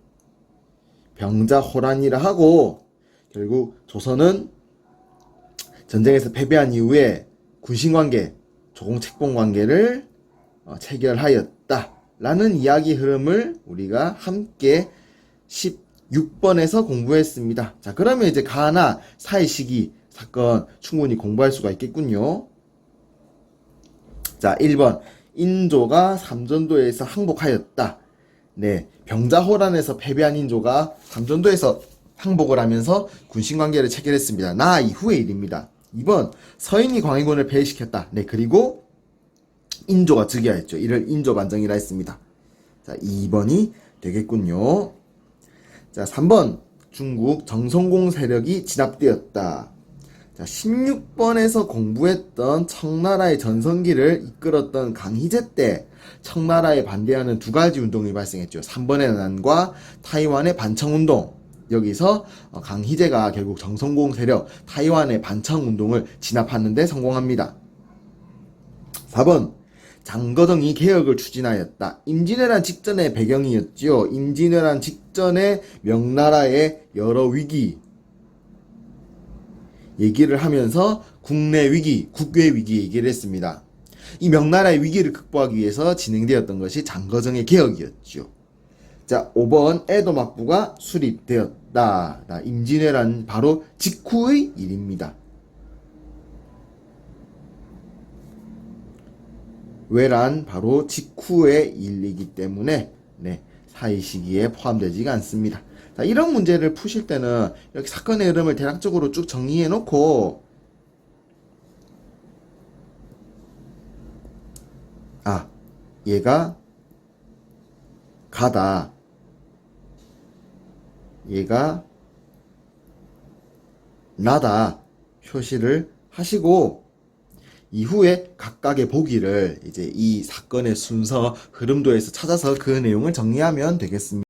병자호란이라 하고 결국 조선은 전쟁에서 패배한 이후에 군신관계, 조공책봉관계를 체결하였다 라는 이야기 흐름을 우리가 함께 16번에서 공부했습니다. 자, 그러면 이제 가나 사회 시기 사건 충분히 공부할 수가 있겠군요. 자, 1번 인조가 삼전도에서 항복하였다. 네, 병자호란에서 패배한 인조가 삼전도에서 항복을 하면서 군신관계를 체결했습니다. 나 이후의 일입니다. 2번 서인이 광해군을 폐위시켰다. 네, 그리고 인조가 즉위하였죠. 이를 인조반정이라 했습니다. 자, 2번이 되겠군요. 자, 3번 중국 정성공 세력이 진압되었다. 자, 16번에서 공부했던 청나라의 전성기를 이끌었던 강희제 때 청나라에 반대하는 두 가지 운동이 발생했죠. 3번의 난과 타이완의 반청운동. 여기서 강희제가 결국 정성공 세력 타이완의 반청운동을 진압하는 데 성공합니다. 4번 장거정이 개혁을 추진하였다. 임진왜란 직전의 배경이었죠. 임진왜란 직전에 명나라의 여러 위기 얘기를 하면서 국내 위기, 국외 위기 얘기를 했습니다. 이 명나라의 위기를 극복하기 위해서 진행되었던 것이 장거정의 개혁이었죠. 자, 5번 에도막부가 수립되었다. 임진왜란 바로 직후의 일입니다. 외란 바로 직후의 일이기 때문에 네, 사이 시기에 포함되지가 않습니다. 자, 이런 문제를 푸실 때는 이렇게 사건의 흐름을 대략적으로 쭉 정리해 놓고 얘가 가다, 얘가 나다 표시를 하시고 이후에 각각의 보기를 이제 이 사건의 순서 흐름도에서 찾아서 그 내용을 정리하면 되겠습니다.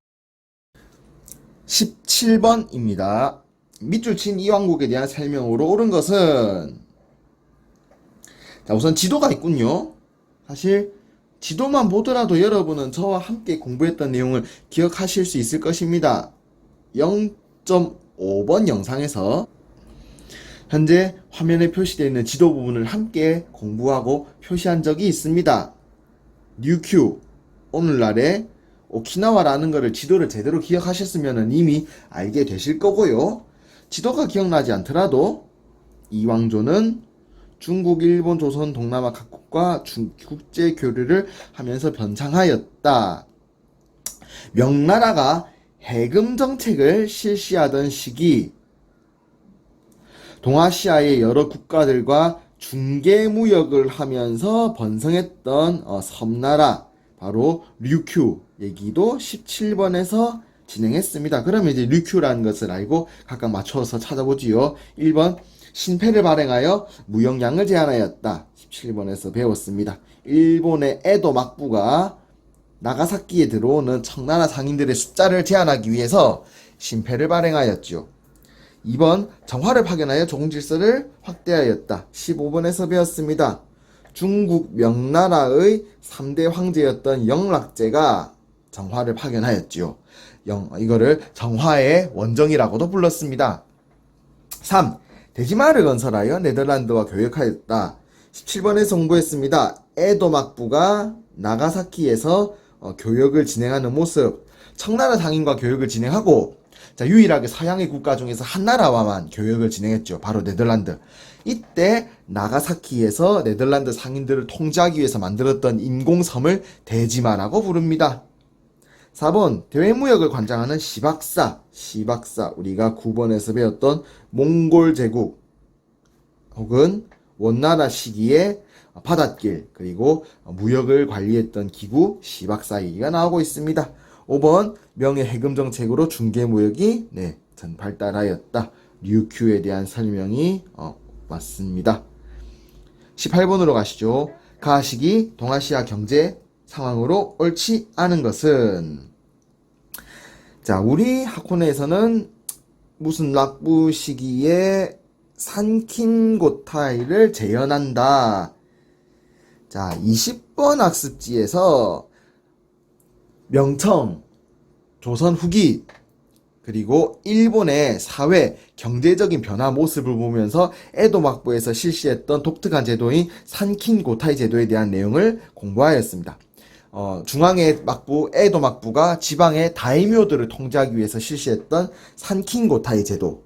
17번입니다. 밑줄 친 이왕국에 대한 설명으로 옳은 것은, 자, 우선 지도가 있군요. 사실 지도만 보더라도 여러분은 저와 함께 공부했던 내용을 기억하실 수 있을 것입니다. 0.5번 영상에서 현재 화면에 표시되어 있는 지도 부분을 함께 공부하고 표시한 적이 있습니다. ryukyu, 오늘날의 오키나와라는 것을 지도를 제대로 기억하셨으면 이미 알게 되실 거고요. 지도가 기억나지 않더라도 이왕조는 중국, 일본, 조선, 동남아 각국과 국제 교류를 하면서 번창하였다. 명나라가 해금 정책을 실시하던 시기, 동아시아의 여러 국가들과 중개무역을 하면서 번성했던 섬나라, 바로 류큐 얘기도 17번에서 진행했습니다. 그러면 이제 류큐라는 것을 알고 각각 맞춰서 찾아보지요. 1번, 신패를 발행하여 무역량을 제한하였다. 17번에서 배웠습니다. 일본의 에도 막부가 나가사키에 들어오는 청나라 상인들의 숫자를 제한하기 위해서 신패를 발행하였죠. 2번, 정화를 파견하여 종질서를 확대하였다. 15번에서 배웠습니다. 중국 명나라의 3대 황제였던 영락제가 정화를 파견하였지요. 이거를 정화의 원정이라고도 불렀습니다. 3. 대지마를 건설하여 네덜란드와 교역하였다. 17번에서 공부했습니다. 에도 막부가 나가사키에서 교역을 진행하는 모습, 청나라 상인과 교역을 진행하고, 자, 유일하게 서양의 국가 중에서 한 나라와만 교역을 진행했죠. 바로 네덜란드. 이때 나가사키에서 네덜란드 상인들을 통제하기 위해서 만들었던 인공섬을 대지마라고 부릅니다. 4번, 대외무역을 관장하는 시박사, 우리가 9번에서 배웠던 몽골 제국 혹은 원나라 시기에 바닷길, 그리고 무역을 관리했던 기구 시박사 얘기가 나오고 있습니다. 5번, 명의 해금 정책으로 중개무역이 전 발달하였다. 류큐에 대한 설명이 맞습니다. 18번으로 가시죠. 가 시기 동아시아 경제 상황으로 옳지 않은 것은, 자, 우리 학원에서는 무슨 락부 시기에 산킨고타이를 재현한다. 자, 20번 학습지에서 명청, 조선 후기, 그리고 일본의 사회, 경제적인 변화 모습을 보면서 에도 막부에서 실시했던 독특한 제도인 산킨고타이 제도에 대한 내용을 공부하였습니다. 중앙의 막부, 에도 막부가 지방의 다이묘들을 통제하기 위해서 실시했던 산킨고타이 제도.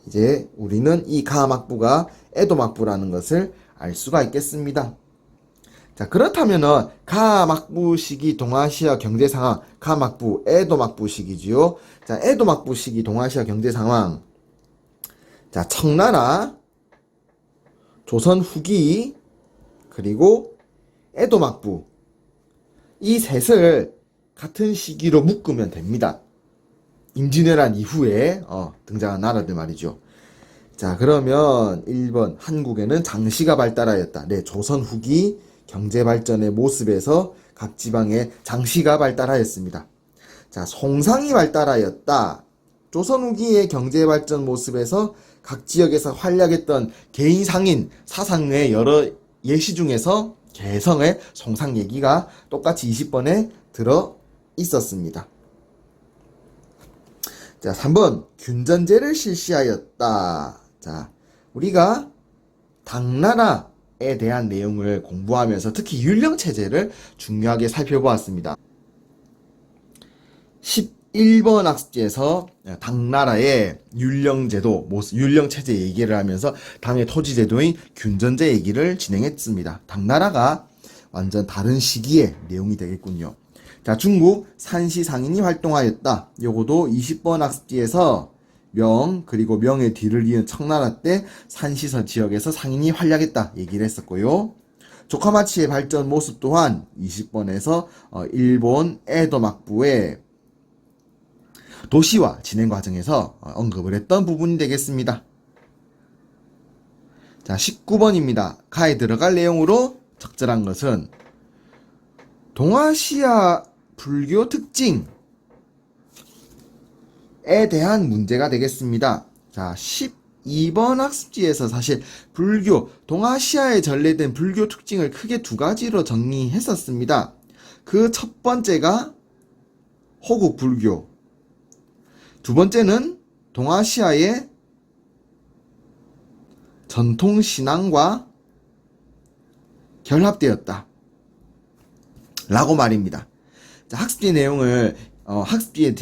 이제 우리는 이 가 막부가 에도 막부라는 것을 알 수가 있겠습니다. 자, 그렇다면은 가 막부 시기 동아시아 경제 상황, 가 막부, 에도 막부 시기지요. 자, 에도 막부 시기 동아시아 경제 상황. 자, 청나라, 조선 후기, 그리고 에도 막부. 이 셋을 같은 시기로 묶으면 됩니다. 임진왜란 이후에 등장한 나라들 말이죠. 자, 그러면 1번, 한국에는 장시가 발달하였다. 네, 조선 후기 경제 발전의 모습에서 각 지방에 장시가 발달하였습니다. 자, 송상이 발달하였다. 조선 후기의 경제 발전 모습에서 각 지역에서 활약했던 개인 상인 사상의 여러 예시 중에서 개성의 송상 얘기가 똑같이 20번에 들어 있었습니다. 자, 3번, 균전제를 실시하였다. 자, 우리가 당나라에 대한 내용을 공부하면서 특히 율령체제를 중요하게 살펴보았습니다. 11번 학습지에서 당나라의 율령제도, 율령체제 얘기를 하면서 당의 토지제도인 균전제 얘기를 진행했습니다. 당나라가 완전 다른 시기의 내용이 되겠군요. 자, 중국 산시 상인이 활동하였다. 요거도 20번 학습지에서 명, 그리고 명의 뒤를 이은 청나라 때 산시서 지역에서 상인이 활약했다 얘기를 했었고요. 조카마치의 발전 모습 또한 20번에서 일본 에도 막부의 도시화 진행 과정에서 언급을 했던 부분이 되겠습니다. 자, 19번입니다. 가에 들어갈 내용으로 적절한 것은 동아시아 불교 특징에 대한 문제가 되겠습니다. 자, 12번 학습지에서 사실 불교, 동아시아에 전래된 불교 특징을 크게 두 가지로 정리했었습니다. 그 첫 번째가 호국 불교, 두 번째는 동아시아의 전통 신앙과 결합되었다 라고 말입니다. 자, 학습지 내용을 학습지의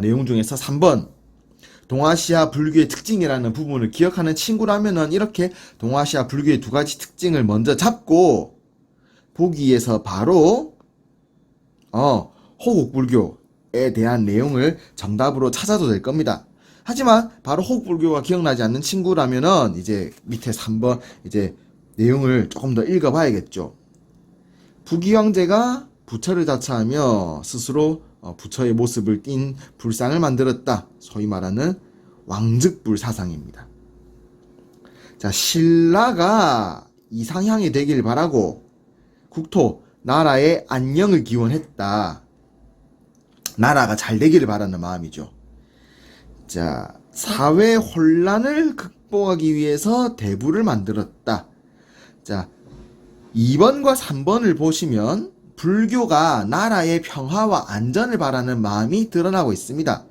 내용 중에서 3번 동아시아 불교의 특징이라는 부분을 기억하는 친구라면은 이렇게 동아시아 불교의 두 가지 특징을 먼저 잡고 보기에서 바로 호국 불교에 대한 내용을 정답으로 찾아도 될 겁니다. 하지만 바로 호국 불교가 기억나지 않는 친구라면은 이제 밑에 3번 이제 내용을 조금 더 읽어봐야겠죠. 부귀 황제가 부처를 자처하며 스스로 부처의 모습을 띤 불상을 만들었다. 소위 말하는 왕즉불 사상입니다. 자, 신라가 이상향이 되길 바라고 국토, 나라의 안녕을 기원했다. 나라가 잘 되기를 바라는 마음이죠. 자, 사회 혼란을 극복하기 위해서 대부를 만들었다. 자, 2번과 3번을 보시면 불교가 나라의 평화와 안전을 바라는 마음이 드러나고 있습니다.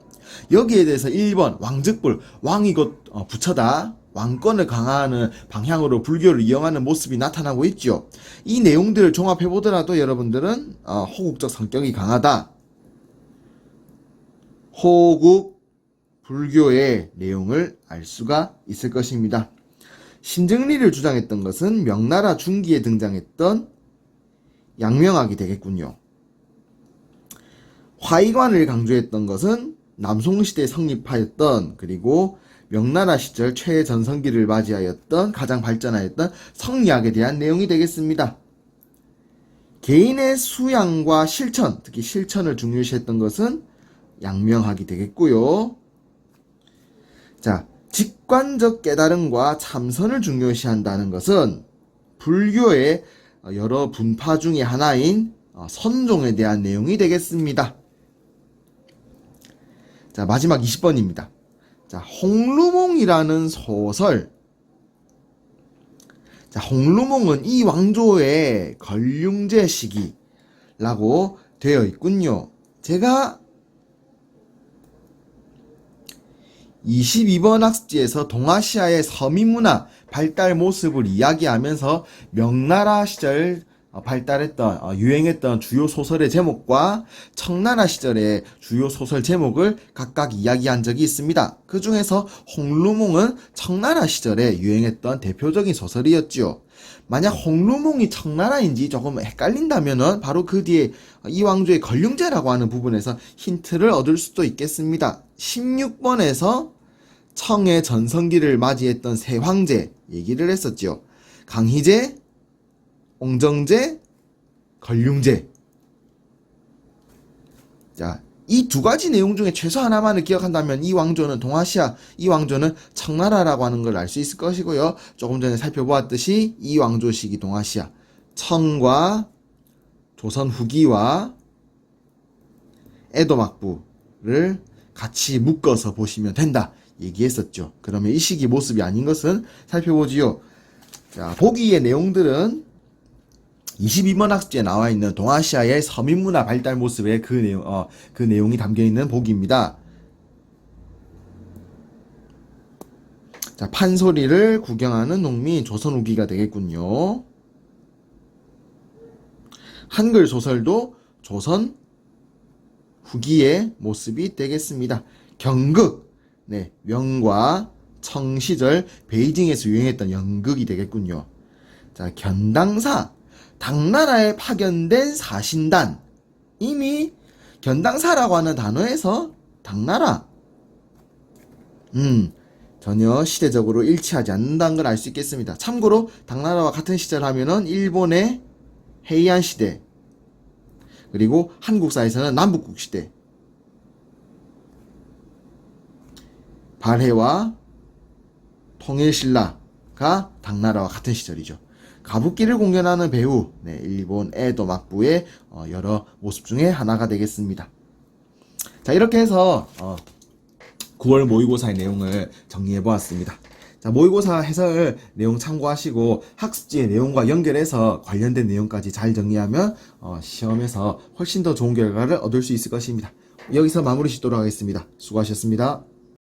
여기에 대해서 1번 왕즉불, 왕이 곧 부처다, 왕권을 강화하는 방향으로 불교를 이용하는 모습이 나타나고 있죠. 이 내용들을 종합해 보더라도 여러분들은 호국적 성격이 강하다, 호국 불교의 내용을 알 수가 있을 것입니다. 신정리를 주장했던 것은 명나라 중기에 등장했던 양명학이 되겠군요. 화의관을 강조했던 것은 남송시대에 성립하였던, 그리고 명나라 시절 최전성기를 맞이하였던, 가장 발전하였던 성리학에 대한 내용이 되겠습니다. 개인의 수양과 실천, 특히 실천을 중요시했던 것은 양명학이 되겠고요. 자, 직관적 깨달음과 참선을 중요시한다는 것은 불교의 여러 분파 중의 하나인 선종에 대한 내용이 되겠습니다. 자, 마지막 20번입니다. 자, 홍루몽이라는 소설. 자, 홍루몽은 이 왕조의 걸륭제 시기라고 되어 있군요. 제가 22번 학습지에서 동아시아의 서민문화 발달 모습을 이야기하면서 명나라 시절 발달했던 유행했던 주요 소설의 제목과 청나라 시절의 주요 소설 제목을 각각 이야기한 적이 있습니다. 그 중에서 홍루몽은 청나라 시절에 유행했던 대표적인 소설이었죠. 만약 홍루몽이 청나라인지 조금 헷갈린다면은 바로 그 뒤에 이 왕조의 걸륭제라고 하는 부분에서 힌트를 얻을 수도 있겠습니다. 16번에서 청의 전성기를 맞이했던 세 황제 얘기를 했었죠. 강희제, 옹정제, 걸륭제. 자, 이 두 가지 내용 중에 최소 하나만을 기억한다면 이 왕조는 동아시아, 이 왕조는 청나라라고 하는 걸 알 수 있을 것이고요. 조금 전에 살펴보았듯이 이 왕조 시기 동아시아, 청과 조선 후기와 에도 막부를 같이 묶어서 보시면 된다 얘기했었죠. 그러면 이 시기 모습이 아닌 것은 살펴보지요. 자, 보기의 내용들은 22번 학습지에 나와 있는 동아시아의 서민문화 발달 모습의 그 내용이 담겨 있는 보기입니다. 자, 판소리를 구경하는 농민, 조선 후기가 되겠군요. 한글 소설도 조선 후기의 모습이 되겠습니다. 경극, 네, 명과 청 시절 베이징에서 유행했던 연극이 되겠군요. 자, 견당사, 당나라에 파견된 사신단, 이미 견당사라고 하는 단어에서 당나라 전혀 시대적으로 일치하지 않는다는 걸 알 수 있겠습니다. 참고로 당나라와 같은 시절 하면은 일본의 헤이안 시대, 그리고 한국사에서는 남북국 시대, 발해와 통일신라가 당나라와 같은 시절이죠. 가부키를 공연하는 배우, 일본 에도 막부의 여러 모습 중에 하나가 되겠습니다. 자, 이렇게 해서 9월 모의고사의 내용을 정리해 보았습니다. 자, 모의고사 해설 내용 참고하시고 학습지의 내용과 연결해서 관련된 내용까지 잘 정리하면 시험에서 훨씬 더 좋은 결과를 얻을 수 있을 것입니다. 여기서 마무리 짓도록 하겠습니다. 수고하셨습니다.